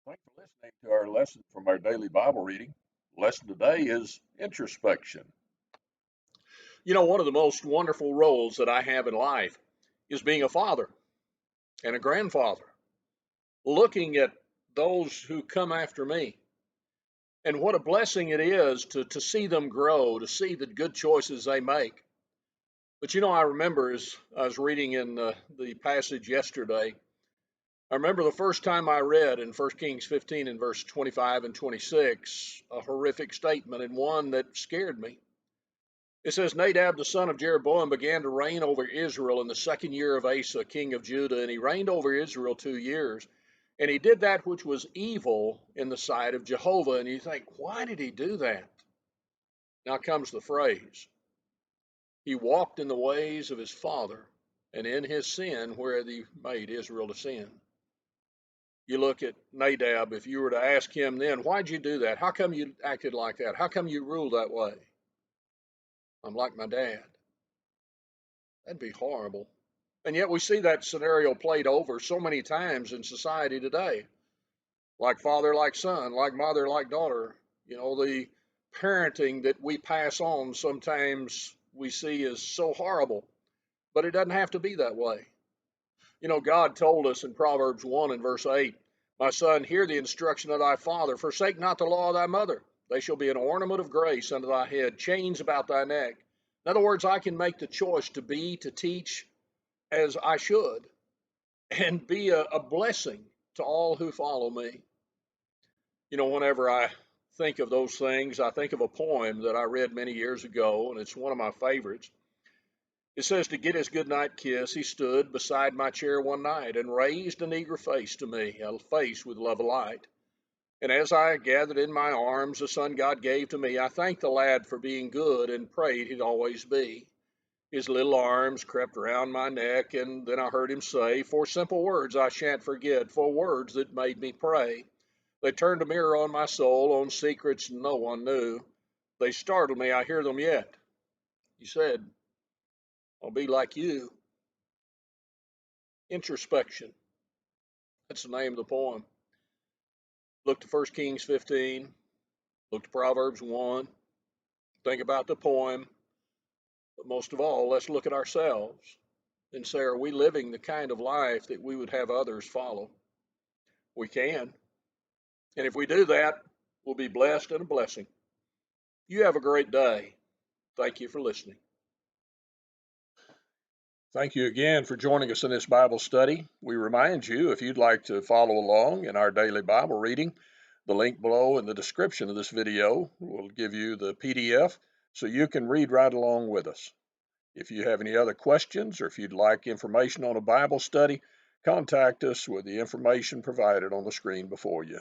Thanks for listening to our lesson from our daily Bible reading. Lesson today is introspection. You know, one of the most wonderful roles that I have in life is being a father and a grandfather, looking at those who come after me. And what a blessing it is to see them grow, to see the good choices they make. But you know, I remember as I was reading in the passage yesterday, I remember the first time I read in 1 Kings 15 and verse 25 and 26 a horrific statement and one that scared me. It says, Nadab the son of Jeroboam began to reign over Israel in the second year of Asa, king of Judah, and he reigned over Israel 2 years. And he did that which was evil in the sight of Jehovah. And you think, why did he do that? Now comes the phrase. He walked in the ways of his father, and in his sin where he made Israel to sin. You look at Nadab, if you were to ask him then, why'd you do that? How come you acted like that? How come you ruled that way? I'm like my dad. That'd be horrible. And yet we see that scenario played over so many times in society today. Like father, like son, like mother, like daughter. You know, the parenting that we pass on sometimes we see as so horrible, but it doesn't have to be that way. You know, God told us in Proverbs 1 and verse 8, My son, hear the instruction of thy father, forsake not the law of thy mother. They shall be an ornament of grace unto thy head, chains about thy neck. In other words, I can make the choice to teach as I should, and be a blessing to all who follow me. You know, whenever I think of those things, I think of a poem that I read many years ago, and it's one of my favorites. It says, To get his goodnight kiss, he stood beside my chair one night and raised an eager face to me, a face with love alight. And as I gathered in my arms the son God gave to me, I thanked the lad for being good and prayed he'd always be. His little arms crept around my neck, and then I heard him say, 4 simple words I shan't forget, 4 words that made me pray. They turned a mirror on my soul, on secrets no one knew. They startled me, I hear them yet. He said, I'll be like you. Introspection. That's the name of the poem. Look to 1 Kings 15. Look to Proverbs 1. Think about the poem. But most of all, let's look at ourselves and say, are we living the kind of life that we would have others follow? We can. And if we do that, we'll be blessed and a blessing. You have a great day. Thank you for listening. Thank you again for joining us in this Bible study. We remind you, if you'd like to follow along in our daily Bible reading, the link below in the description of this video will give you the PDF so you can read right along with us. If you have any other questions or if you'd like information on a Bible study, contact us with the information provided on the screen before you.